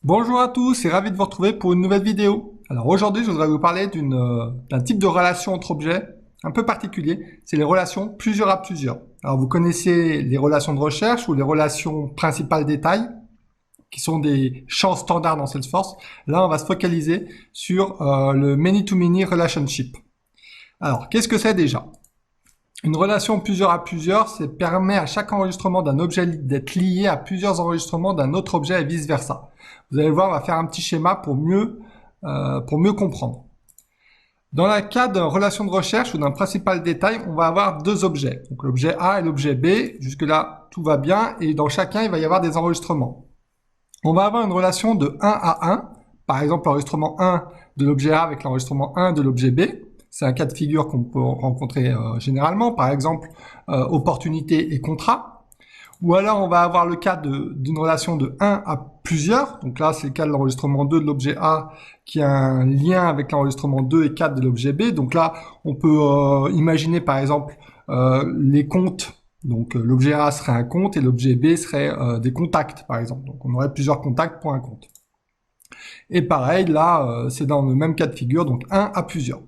Bonjour à tous et ravi de vous retrouver pour une nouvelle vidéo. Alors aujourd'hui, je voudrais vous parler d'un type de relation entre objets un peu particulier, c'est les relations plusieurs à plusieurs. Alors vous connaissez les relations de recherche ou les relations principales détail, qui sont des champs standards dans Salesforce. Là, on va se focaliser sur le many-to-many relationship. Alors, qu'est-ce que c'est déjà? Une relation plusieurs à plusieurs, ça permet à chaque enregistrement d'un objet d'être lié à plusieurs enregistrements d'un autre objet et vice versa. Vous allez le voir, on va faire un petit schéma pour mieux comprendre. Dans le cas d'une relation de recherche ou d'un principal détail, on va avoir deux objets. Donc l'objet A et l'objet B. Jusque-là, tout va bien. Et dans chacun, il va y avoir des enregistrements. On va avoir une relation de 1 à 1. Par exemple, l'enregistrement 1 de l'objet A avec l'enregistrement 1 de l'objet B. C'est un cas de figure qu'on peut rencontrer généralement. Par exemple, opportunité et contrat. Ou alors, on va avoir le cas d'une relation de 1 à plusieurs. Donc là, c'est le cas de l'enregistrement 2 de l'objet A qui a un lien avec l'enregistrement 2 et 4 de l'objet B. Donc là, on peut imaginer par exemple les comptes. Donc l'objet A serait un compte et l'objet B serait des contacts, par exemple. Donc on aurait plusieurs contacts pour un compte. Et pareil, là, c'est dans le même cas de figure, donc 1 à plusieurs.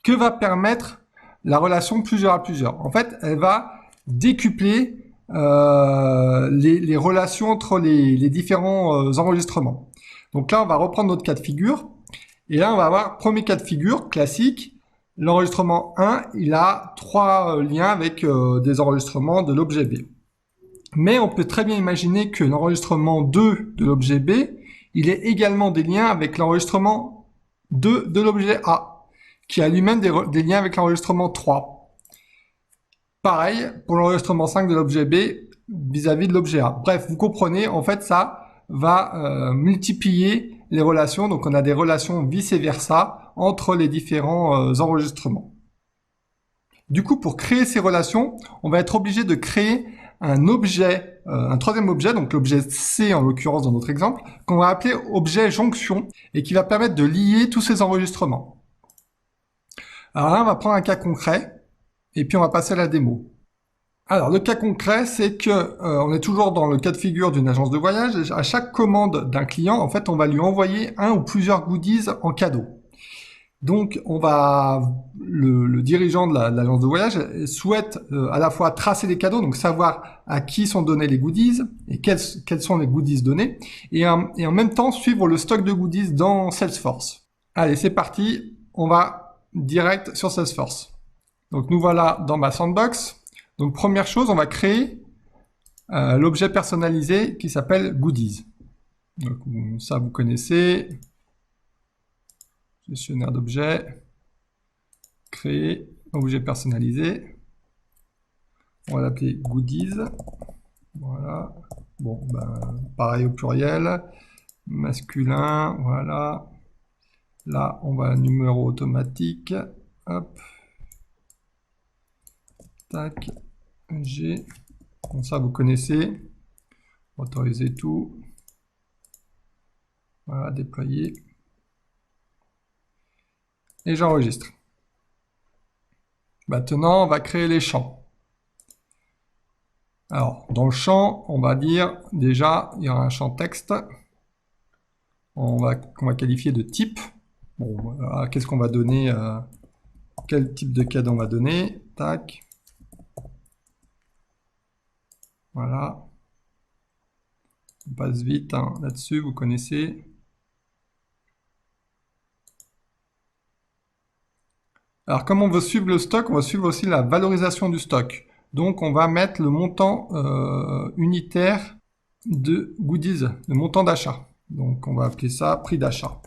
Que va permettre la relation plusieurs à plusieurs? En fait, elle va décupler les relations entre les différents enregistrements. Donc là, on va reprendre notre cas de figure. Et là, on va avoir premier cas de figure classique. L'enregistrement 1, il a trois liens avec des enregistrements de l'objet B. Mais on peut très bien imaginer que l'enregistrement 2 de l'objet B, il ait également des liens avec l'enregistrement 2 de l'objet A, qui a lui-même des liens avec l'enregistrement 3. Pareil pour l'enregistrement 5 de l'objet B vis-à-vis de l'objet A. Bref, vous comprenez, en fait, ça va multiplier les relations. Donc, on a des relations vice-versa entre les différents enregistrements. Du coup, pour créer ces relations, on va être obligé de créer un objet, un troisième objet, donc l'objet C en l'occurrence dans notre exemple, qu'on va appeler objet jonction et qui va permettre de lier tous ces enregistrements. Alors là, on va prendre un cas concret et puis on va passer à la démo. Alors, le cas concret, c'est que on est toujours dans le cas de figure d'une agence de voyage. À chaque commande d'un client, en fait, on va lui envoyer un ou plusieurs goodies en cadeau. Donc, le dirigeant de l'agence de voyage souhaite à la fois tracer les cadeaux, donc savoir à qui sont donnés les goodies et quels sont les goodies donnés, et en même temps suivre le stock de goodies dans Salesforce. Allez, c'est parti, on va direct sur Salesforce. Donc, nous voilà dans ma sandbox. Donc, première chose, on va créer l'objet personnalisé qui s'appelle goodies. Donc, ça, vous connaissez. Gestionnaire d'objets, créer, objet personnalisé. On va l'appeler goodies. Voilà. Bon, ben, pareil au pluriel. Masculin, voilà. Là, on va numéro automatique. Hop. Tac. G. Bon, ça, vous connaissez. Autoriser tout. Voilà, déployer. Et j'enregistre. Maintenant, on va créer les champs. Alors, dans le champ, on va dire, déjà, il y aura un champ texte. Qu'on va qualifier de type. Bon, voilà, qu'est-ce qu'on va donner quel type de cadeau on va donner? Tac. Voilà. On passe vite hein, là-dessus, vous connaissez. Alors, comme on veut suivre le stock, on va suivre aussi la valorisation du stock. Donc, on va mettre le montant unitaire de goodies, le montant d'achat. Donc, on va appeler ça prix d'achat.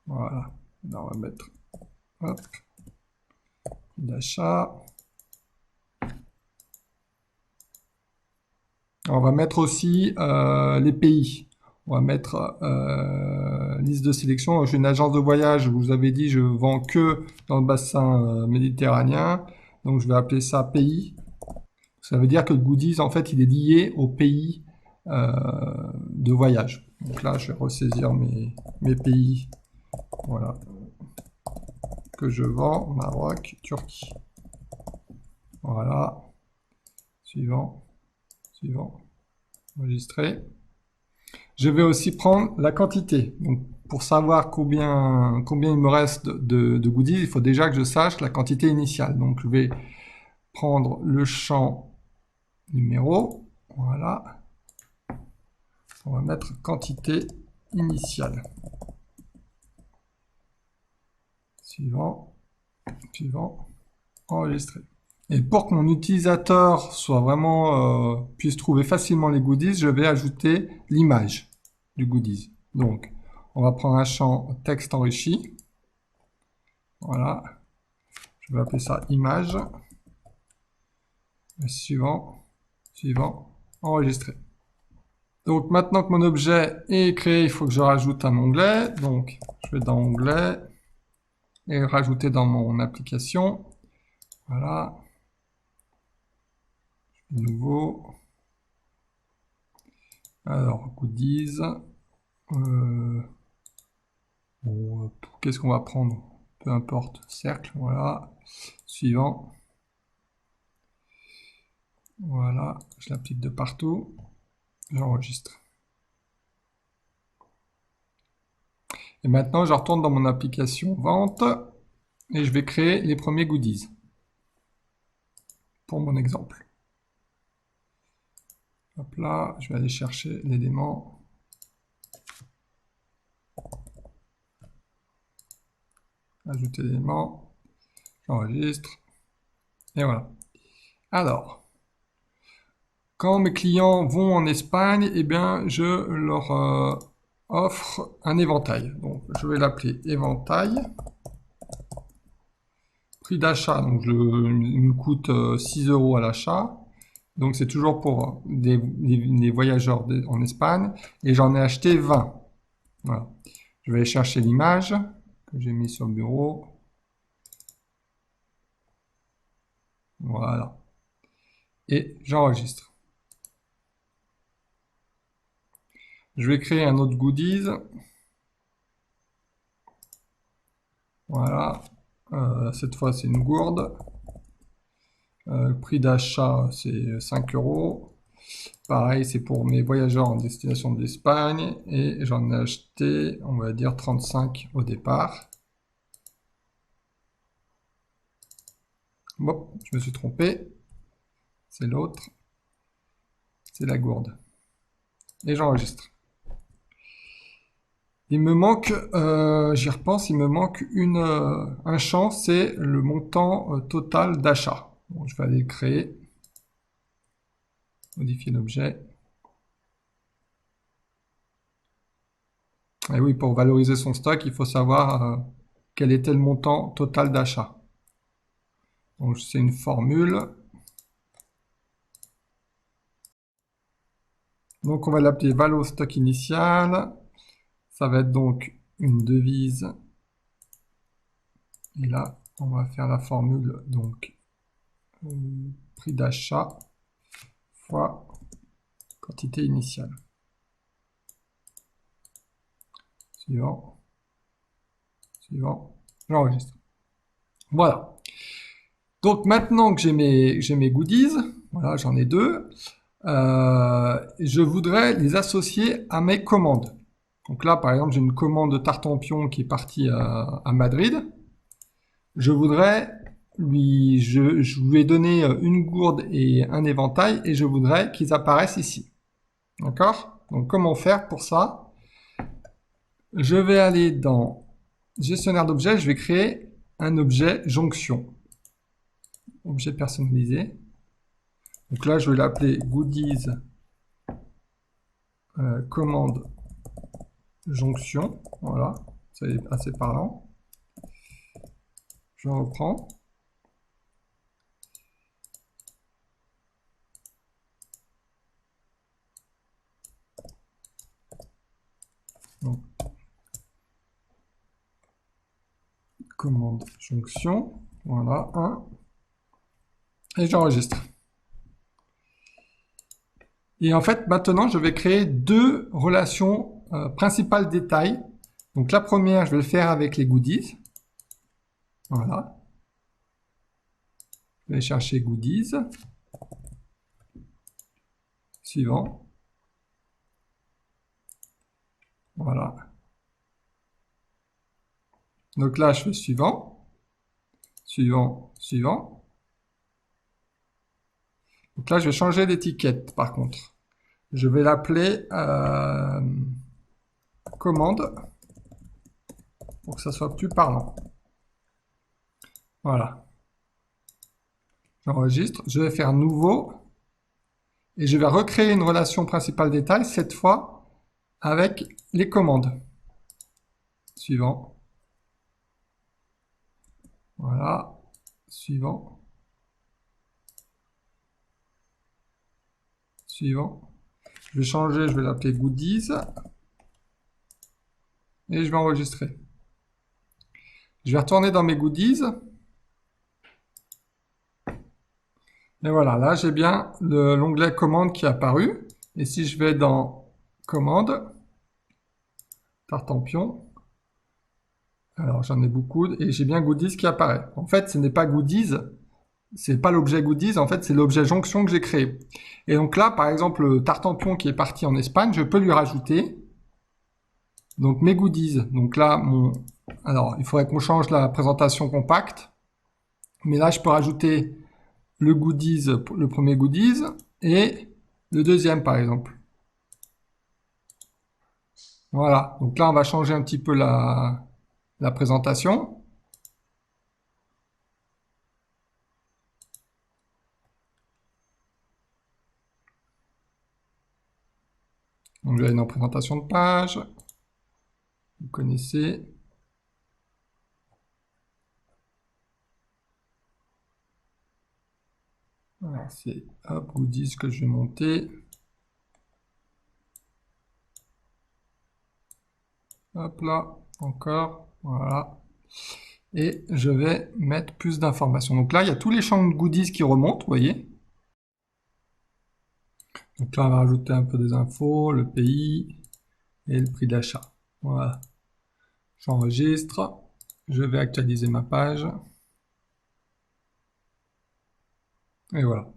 Voilà. Là, on va mettre hop, prix d'achat. On va mettre aussi les pays. On va mettre liste de sélection. Je suis une agence de voyage, je vous avais dit, je vends que dans le bassin méditerranéen. Donc je vais appeler ça pays. Ça veut dire que le goodies, en fait, il est lié au pays de voyage. Donc là, je vais ressaisir mes pays. Voilà. Que je vends, Maroc, Turquie. Voilà. suivant, suivant, enregistrer. Je vais aussi prendre la quantité. Donc, pour savoir combien il me reste de goodies, il faut déjà que je sache la quantité initiale. Donc, je vais prendre le champ numéro. Voilà. On va mettre quantité initiale. Suivant, suivant, enregistrer. Et pour que mon utilisateur soit vraiment puisse trouver facilement les goodies, je vais ajouter l'image du goodies. Donc, on va prendre un champ texte enrichi. Voilà. Je vais appeler ça image. Suivant, suivant, enregistrer. Donc maintenant que mon objet est créé, il faut que je rajoute un onglet. Donc, je vais dans onglet et rajouter dans mon application. Voilà. Nouveau. Alors, goodies. Bon, qu'est-ce qu'on va prendre? Peu importe. Cercle, voilà. Suivant. Voilà. Je l'applique de partout. J'enregistre. Et maintenant, je retourne dans mon application vente et je vais créer les premiers goodies pour mon exemple. Hop là, je vais aller chercher l'élément. Ajouter l'élément. J'enregistre. Et voilà. Alors, quand mes clients vont en Espagne, eh bien, je leur offre un éventail. Donc, je vais l'appeler éventail. Prix d'achat, donc il me coûte 6 € à l'achat. Donc, c'est toujours pour des voyageurs en Espagne. Et j'en ai acheté 20. Voilà. Je vais aller chercher l'image que j'ai mis sur le bureau. Voilà. Et j'enregistre. Je vais créer un autre goodies. Voilà. Cette fois, c'est une gourde. Prix d'achat, c'est 5 €. Pareil, c'est pour mes voyageurs en destination de l'Espagne. Et j'en ai acheté, on va dire, 35 au départ. Bon, je me suis trompé. C'est l'autre. C'est la gourde. Et j'enregistre. Il me manque, j'y repense, il me manque un champ, c'est le montant total d'achat. Bon, je vais aller le créer. Modifier l'objet. Et oui, pour valoriser son stock, il faut savoir quel était le montant total d'achat. Donc c'est une formule. Donc on va l'appeler valo stock initial. Ça va être donc une devise. Et là, on va faire la formule, donc prix d'achat fois quantité initiale. Suivant. Suivant. J'enregistre. Voilà. Donc maintenant que j'ai mes goodies, voilà, j'en ai deux, je voudrais les associer à mes commandes. Donc là, par exemple, j'ai une commande de Tartampion qui est partie à Madrid. Je voudrais je lui ai donné une gourde et un éventail et je voudrais qu'ils apparaissent ici. D'accord? Donc comment faire pour ça? Je vais aller dans gestionnaire d'objets, je vais créer un objet jonction. Objet personnalisé. Donc là, je vais l'appeler goodies commande jonction. Voilà, c'est assez parlant. Je reprends. Donc, commande jonction. Voilà, 1. Et j'enregistre. Et en fait, maintenant, je vais créer deux relations principales détails. Donc la première, je vais le faire avec les goodies. Voilà. Je vais chercher goodies. suivant. Voilà. Donc là, je fais suivant, suivant, suivant. Donc là, je vais changer d'étiquette, par contre. Je vais l'appeler commande pour que ça soit plus parlant. Voilà. J'enregistre. Je vais faire nouveau et je vais recréer une relation principale détail, cette fois avec les commandes. Suivant. Voilà. Suivant. Suivant. Je vais changer, je vais l'appeler goodies. Et je vais enregistrer. Je vais retourner dans mes goodies. Et voilà, là j'ai bien l'onglet commande qui est apparu. Et si je vais dans commande, Tartampion, alors j'en ai beaucoup et j'ai bien goodies qui apparaît. En fait, ce n'est pas goodies, c'est pas l'objet goodies, en fait c'est l'objet jonction que j'ai créé. Et donc là, par exemple, le Tartampion qui est parti en Espagne, je peux lui rajouter donc mes goodies. Donc là, alors il faudrait qu'on change la présentation compacte, mais là je peux rajouter le goodies, le premier goodies et le deuxième par exemple. Voilà, donc là on va changer un petit peu la présentation. Donc je vais aller dans présentation de page, vous connaissez. Voilà, c'est hop, goodies que je vais monter. Hop là, encore, voilà. Et je vais mettre plus d'informations. Donc là, il y a tous les champs de goodies qui remontent, vous voyez. Donc là, on va rajouter un peu des infos, le pays et le prix d'achat. Voilà. J'enregistre. Je vais actualiser ma page. Et voilà.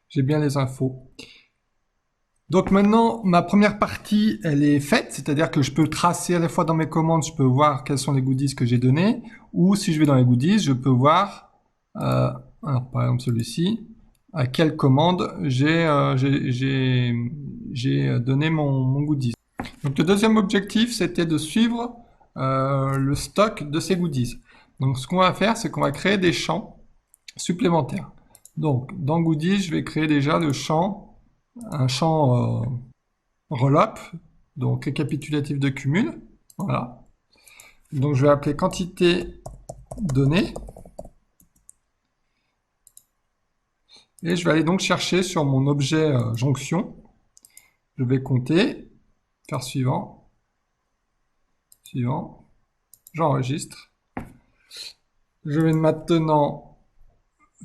J'ai bien les infos. Donc maintenant, ma première partie, elle est faite, c'est-à-dire que je peux tracer à la fois dans mes commandes, je peux voir quels sont les goodies que j'ai donnés, ou si je vais dans les goodies, je peux voir, alors par exemple celui-ci, à quelle commande j'ai donné mon goodies. Donc le deuxième objectif, c'était de suivre le stock de ces goodies. Donc ce qu'on va faire, c'est qu'on va créer des champs supplémentaires. Donc dans goodies, je vais créer déjà un champ roll-up, donc récapitulatif de cumul. Voilà. Donc je vais appeler quantité donnée. Et je vais aller donc chercher sur mon objet jonction. Je vais compter, faire suivant, suivant, j'enregistre. Je vais maintenant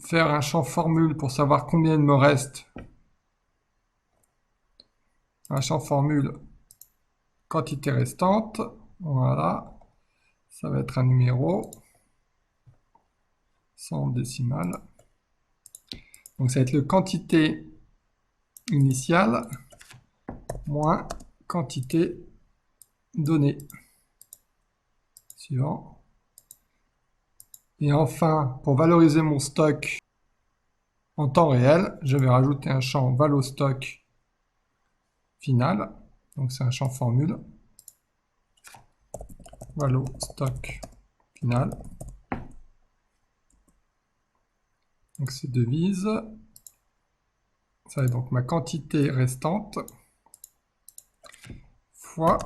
faire un champ formule pour savoir combien il me reste. Un champ formule quantité restante. Voilà. Ça va être un numéro sans décimale. Donc ça va être le quantité initiale moins quantité donnée. Suivant. Et enfin, pour valoriser mon stock en temps réel, je vais rajouter un champ valostock final. Donc c'est un champ formule. Valostock final. Donc c'est devise. Ça va être donc ma quantité restante fois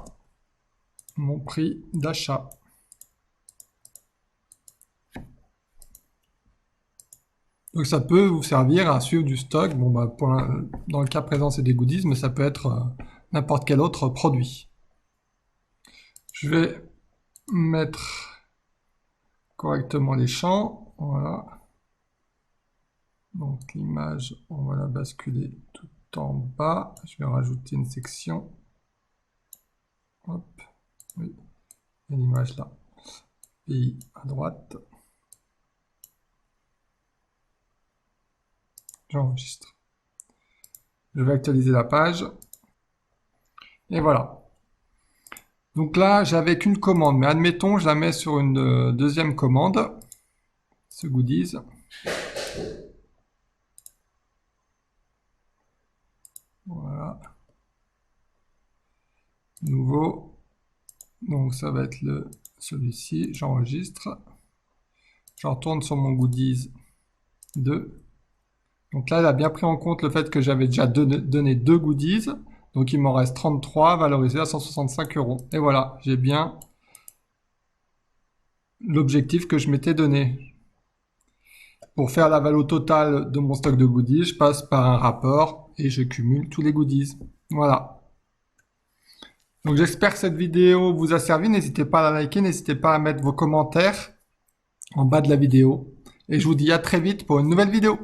mon prix d'achat. Donc ça peut vous servir à suivre du stock. Bon, bah, dans le cas présent, c'est des goodies, mais ça peut être n'importe quel autre produit. Je vais mettre correctement les champs. Voilà. Donc l'image, on va la basculer tout en bas. Je vais rajouter une section. Hop. Oui. Et l'image là. Pays à droite. J'enregistre. Je vais actualiser la page. Et voilà. Donc là, j'avais qu'une commande, mais admettons, je la mets sur une deuxième commande. Ce goodies. Voilà. Nouveau. Donc ça va être celui-ci. J'enregistre. Je retourne sur mon goodies 2. Donc là, il a bien pris en compte le fait que j'avais déjà donné 2 goodies. Donc il m'en reste 33 valorisés à 165 euros. Et voilà, j'ai bien l'objectif que je m'étais donné. Pour faire la valeur totale de mon stock de goodies, je passe par un rapport et je cumule tous les goodies. Voilà. Donc j'espère que cette vidéo vous a servi. N'hésitez pas à la liker, n'hésitez pas à mettre vos commentaires en bas de la vidéo. Et je vous dis à très vite pour une nouvelle vidéo.